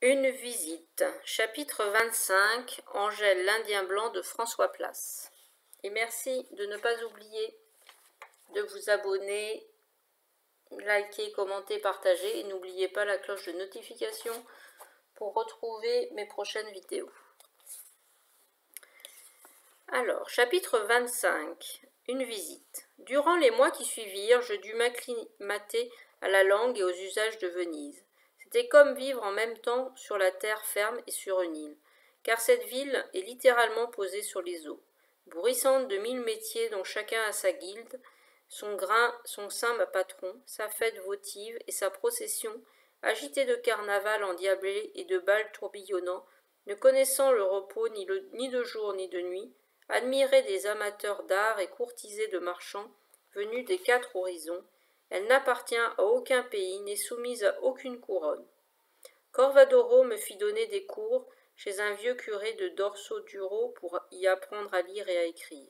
Une visite. Chapitre 25. Angèle l'Indien blanc de François Place. Et merci de ne pas oublier de vous abonner, liker, commenter, partager. Et n'oubliez pas la cloche de notification pour retrouver mes prochaines vidéos. Alors, chapitre 25. Une visite. Durant les mois qui suivirent, je dus m'acclimater à la langue et aux usages de Venise. C'était comme vivre en même temps sur la terre ferme et sur une île, car cette ville est littéralement posée sur les eaux, bruissante de 1000 métiers dont chacun a sa guilde, son grain, son saint patron, sa fête votive et sa procession, agitée de carnaval endiablé et de bals tourbillonnants, ne connaissant le repos ni de jour ni de nuit, admirée des amateurs d'art et courtisée de marchands venus des 4 horizons, elle n'appartient à aucun pays, n'est soumise à aucune couronne. Corvadoro me fit donner des cours chez un vieux curé de Dorso-Duro pour y apprendre à lire et à écrire.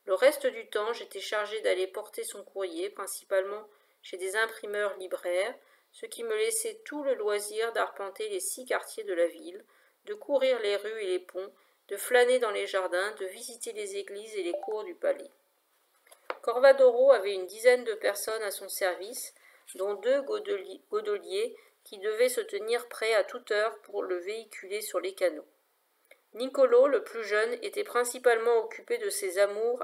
Le reste du temps, j'étais chargée d'aller porter son courrier, principalement chez des imprimeurs libraires, ce qui me laissait tout le loisir d'arpenter les 6 quartiers de la ville, de courir les rues et les ponts, de flâner dans les jardins, de visiter les églises et les cours du palais. Corvadoro avait une dizaine de personnes à son service, dont 2 godoliers qui devaient se tenir prêts à toute heure pour le véhiculer sur les canaux. Niccolò, le plus jeune, était principalement occupé de ses amours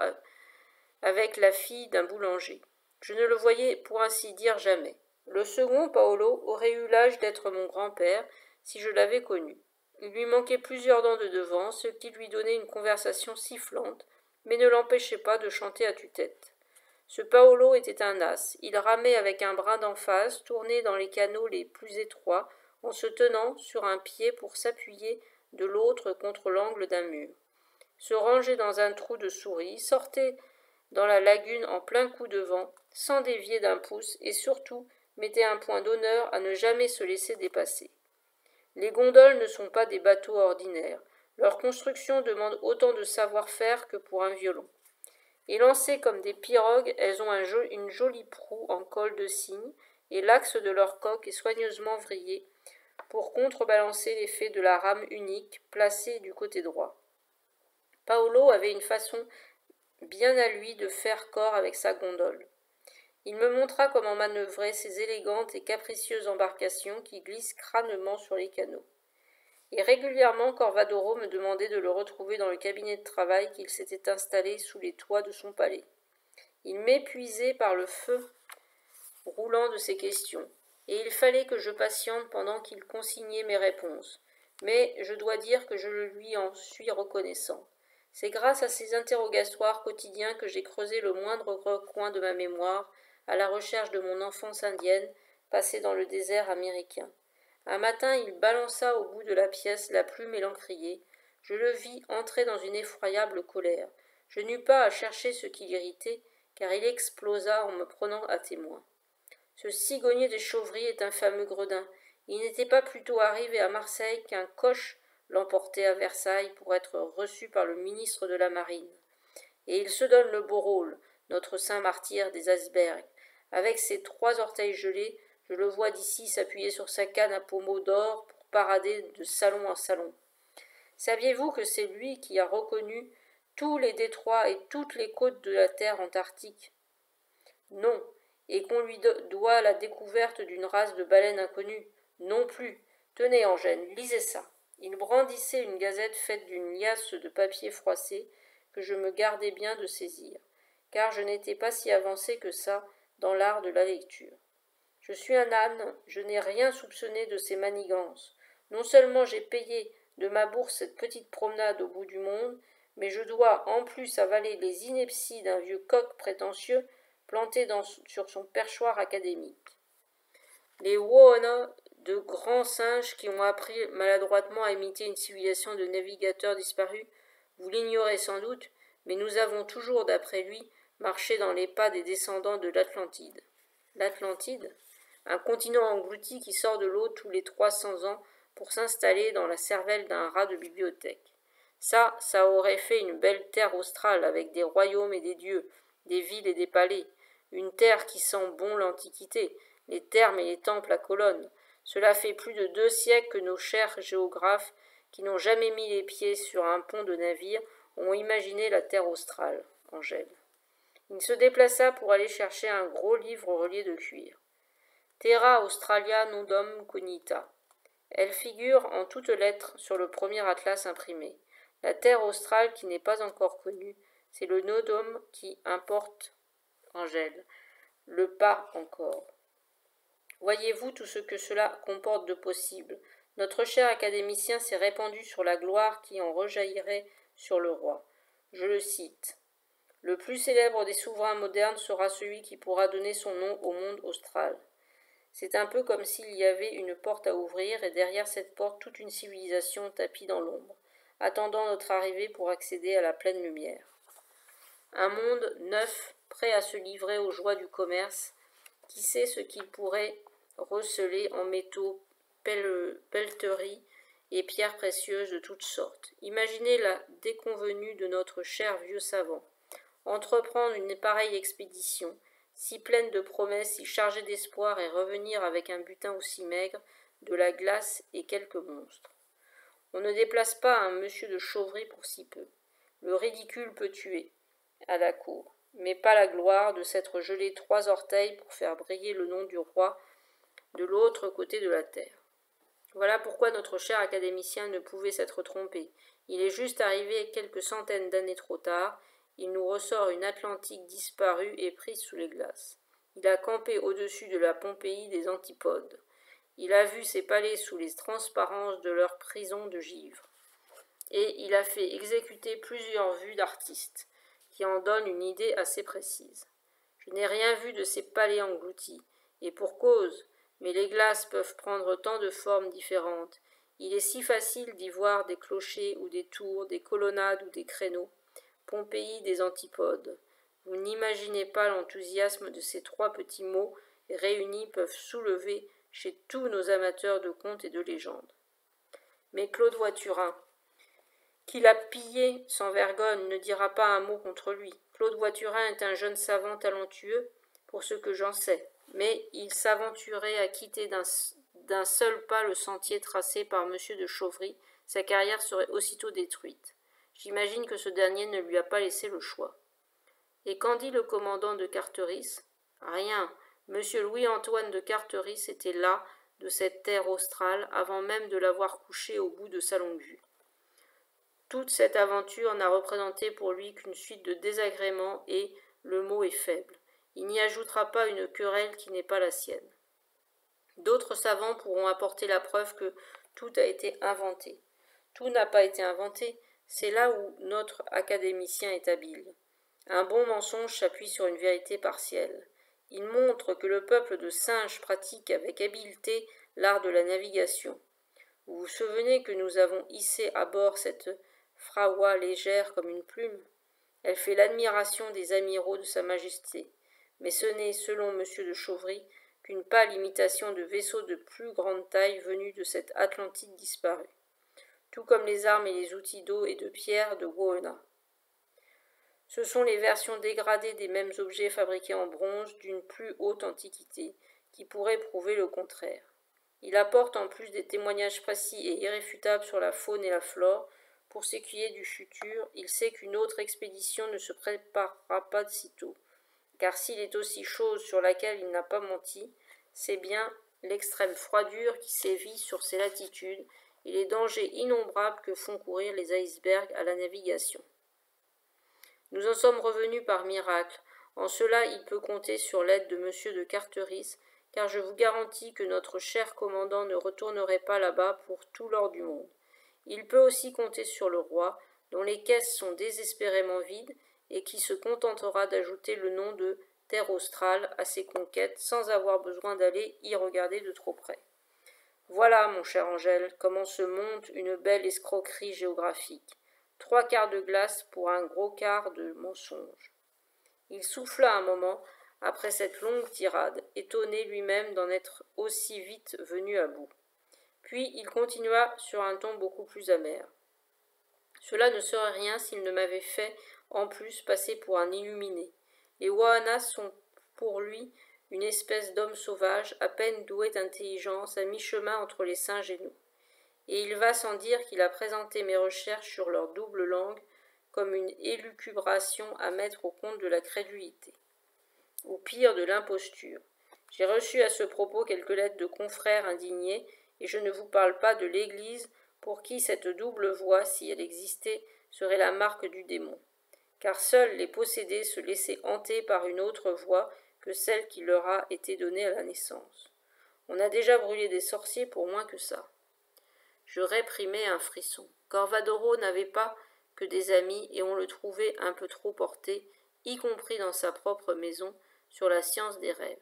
avec la fille d'un boulanger. Je ne le voyais pour ainsi dire jamais. Le second, Paolo, aurait eu l'âge d'être mon grand-père si je l'avais connu. Il lui manquait plusieurs dents de devant, ce qui lui donnait une conversation sifflante, mais ne l'empêchait pas de chanter à tue-tête. Ce Paolo était un as. Il ramait avec un bras d'emphase, tourné dans les canaux les plus étroits, en se tenant sur un pied pour s'appuyer de l'autre contre l'angle d'un mur. Se rangeait dans un trou de souris, sortait dans la lagune en plein coup de vent, sans dévier d'un pouce, et surtout mettait un point d'honneur à ne jamais se laisser dépasser. Les gondoles ne sont pas des bateaux ordinaires. Leur construction demande autant de savoir-faire que pour un violon. Et lancées comme des pirogues, elles ont une jolie proue en colle de cygne, et l'axe de leur coque est soigneusement vrillé pour contrebalancer l'effet de la rame unique placée du côté droit. Paolo avait une façon bien à lui de faire corps avec sa gondole. Il me montra comment manœuvrer ces élégantes et capricieuses embarcations qui glissent crânement sur les canaux. Et régulièrement Corvadoro me demandait de le retrouver dans le cabinet de travail qu'il s'était installé sous les toits de son palais. Il m'épuisait par le feu roulant de ses questions, et il fallait que je patiente pendant qu'il consignait mes réponses. Mais je dois dire que je lui en suis reconnaissant. C'est grâce à ces interrogatoires quotidiens que j'ai creusé le moindre recoin de ma mémoire à la recherche de mon enfance indienne passée dans le désert américain. Un matin, il balança au bout de la pièce la plume et l'encrier. Je le vis entrer dans une effroyable colère. Je n'eus pas à chercher ce qui l'irritait, car il explosa en me prenant à témoin. Ce cigogné des chauveries est un fameux gredin. Il n'était pas plutôt arrivé à Marseille qu'un coche l'emportait à Versailles pour être reçu par le ministre de la Marine. Et il se donne le beau rôle, notre saint martyr des icebergs. Avec ses 3 orteils gelés, je le vois d'ici s'appuyer sur sa canne à pommeau d'or pour parader de salon en salon. Saviez-vous que c'est lui qui a reconnu tous les détroits et toutes les côtes de la terre antarctique? Non. Et qu'on lui doit la découverte d'une race de baleines inconnues? Non plus. Tenez, Angèle, lisez ça. Il brandissait une gazette faite d'une liasse de papier froissé que je me gardais bien de saisir, car je n'étais pas si avancé que ça dans l'art de la lecture. Je suis un âne, je n'ai rien soupçonné de ces manigances. Non seulement j'ai payé de ma bourse cette petite promenade au bout du monde, mais je dois en plus avaler les inepties d'un vieux coq prétentieux planté sur son perchoir académique. Les Woona, de grands singes qui ont appris maladroitement à imiter une civilisation de navigateurs disparus, vous l'ignorez sans doute, mais nous avons toujours, d'après lui, marché dans les pas des descendants de l'Atlantide. L'Atlantide, un continent englouti qui sort de l'eau tous les 300 ans pour s'installer dans la cervelle d'un rat de bibliothèque. Ça aurait fait une belle terre australe avec des royaumes et des dieux, des villes et des palais, une terre qui sent bon l'Antiquité, les thermes et les temples à colonnes, Cela fait plus de 2 siècles que nos chers géographes, qui n'ont jamais mis les pieds sur un pont de navire, ont imaginé la terre australe, Angèle. Il se déplaça pour aller chercher un gros livre relié de cuir. Terra Australia Nudum Cognita. Elle figure en toutes lettres sur le premier atlas imprimé. La terre australe qui n'est pas encore connue, c'est le nodum qui importe, Angèle. Le pas encore. Voyez-vous tout ce que cela comporte de possible. Notre cher académicien s'est répandu sur la gloire qui en rejaillirait sur le roi. Je le cite. Le plus célèbre des souverains modernes sera celui qui pourra donner son nom au monde austral. C'est un peu comme s'il y avait une porte à ouvrir et derrière cette porte toute une civilisation tapie dans l'ombre, attendant notre arrivée pour accéder à la pleine lumière. Un monde neuf, prêt à se livrer aux joies du commerce, qui sait ce qu'il pourrait receler en métaux, pelleteries et pierres précieuses de toutes sortes. Imaginez la déconvenue de notre cher vieux savant. Entreprendre une pareille expédition, si pleine de promesses, si chargée d'espoir, et revenir avec un butin aussi maigre, de la glace et quelques monstres. On ne déplace pas un monsieur de Chauvry pour si peu. Le ridicule peut tuer, à la cour, mais pas la gloire de s'être gelé 3 orteils pour faire briller le nom du roi de l'autre côté de la terre. Voilà pourquoi notre cher académicien ne pouvait s'être trompé. Il est juste arrivé quelques centaines d'années trop tard. Il nous ressort une Atlantique disparue et prise sous les glaces. Il a campé au-dessus de la Pompéi des antipodes. Il a vu ses palais sous les transparences de leurs prisons de givre. Et il a fait exécuter plusieurs vues d'artistes, qui en donnent une idée assez précise. Je n'ai rien vu de ces palais engloutis, et pour cause, mais les glaces peuvent prendre tant de formes différentes. Il est si facile d'y voir des clochers ou des tours, des colonnades ou des créneaux. Pompéi des antipodes. Vous n'imaginez pas l'enthousiasme de ces 3 petits mots réunis peuvent soulever chez tous nos amateurs de contes et de légendes. Mais Claude Voiturin, qui l'a pillé sans vergogne, ne dira pas un mot contre lui. Claude Voiturin est un jeune savant talentueux, pour ce que j'en sais, mais il s'aventurait à quitter d'un seul pas le sentier tracé par M. de Chauvry, sa carrière serait aussitôt détruite. J'imagine que ce dernier ne lui a pas laissé le choix. Et qu'en dit le commandant de Carteris? Rien. M. Louis-Antoine de Carteris était là, de cette terre australe, avant même de l'avoir couché au bout de sa longue-vue. Toute cette aventure n'a représenté pour lui qu'une suite de désagréments et, le mot est faible, il n'y ajoutera pas une querelle qui n'est pas la sienne. D'autres savants pourront apporter la preuve que tout a été inventé. Tout n'a pas été inventé, c'est là où notre académicien est habile. Un bon mensonge s'appuie sur une vérité partielle. Il montre que le peuple de singes pratique avec habileté l'art de la navigation. Vous vous souvenez que nous avons hissé à bord cette frawa légère comme une plume? Elle fait l'admiration des amiraux de Sa Majesté, mais ce n'est, selon M. de Chauvry, qu'une pâle imitation de vaisseaux de plus grande taille venus de cette Atlantide disparue, tout comme les armes et les outils d'eau et de pierre de Woona. Ce sont les versions dégradées des mêmes objets fabriqués en bronze d'une plus haute antiquité, qui pourraient prouver le contraire. Il apporte en plus des témoignages précis et irréfutables sur la faune et la flore. Pour ce qui est du futur, il sait qu'une autre expédition ne se préparera pas de sitôt, car s'il est aussi chose sur laquelle il n'a pas menti, c'est bien l'extrême froidure qui sévit sur ces latitudes et les dangers innombrables que font courir les icebergs à la navigation. Nous en sommes revenus par miracle. En cela, il peut compter sur l'aide de M. de Carteris, car je vous garantis que notre cher commandant ne retournerait pas là-bas pour tout l'or du monde. Il peut aussi compter sur le roi, dont les caisses sont désespérément vides, et qui se contentera d'ajouter le nom de terre australe à ses conquêtes sans avoir besoin d'aller y regarder de trop près. Voilà, mon cher Angèle, comment se monte une belle escroquerie géographique. 3 quarts de glace pour un gros quart de mensonge. Il souffla un moment, après cette longue tirade, étonné lui-même d'en être aussi vite venu à bout. Puis il continua sur un ton beaucoup plus amer. Cela ne serait rien s'il ne m'avait fait, en plus, passer pour un illuminé. Les Wahanas sont pour lui une espèce d'homme sauvage, à peine doué d'intelligence, à mi-chemin entre les singes et nous. Et il va sans dire qu'il a présenté mes recherches sur leur double langue comme une élucubration à mettre au compte de la crédulité, ou pire de l'imposture. J'ai reçu à ce propos quelques lettres de confrères indignés, et je ne vous parle pas de l'Église, pour qui cette double voix, si elle existait, serait la marque du démon. Car seuls les possédés se laissaient hanter par une autre voix que celle qui leur a été donnée à la naissance. On a déjà brûlé des sorciers pour moins que ça. Je réprimai un frisson. Corvadoro n'avait pas que des amis, et on le trouvait un peu trop porté, y compris dans sa propre maison, sur la science des rêves.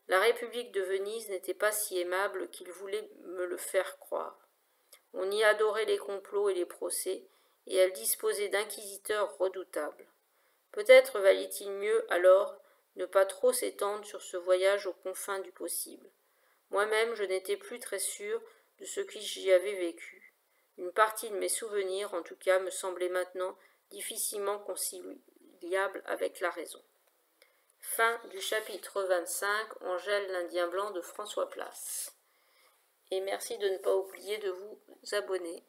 La République de Venise n'était pas si aimable qu'il voulait me le faire croire. On y adorait les complots et les procès, et elle disposait d'inquisiteurs redoutables. Peut-être valait-il mieux, alors, ne pas trop s'étendre sur ce voyage aux confins du possible. Moi-même, je n'étais plus très sûr de ce que j'y avais vécu. Une partie de mes souvenirs, en tout cas, me semblait maintenant difficilement conciliable avec la raison. Fin du chapitre 25, Angèle l'Indien blanc de François Place. Et merci de ne pas oublier de vous abonner.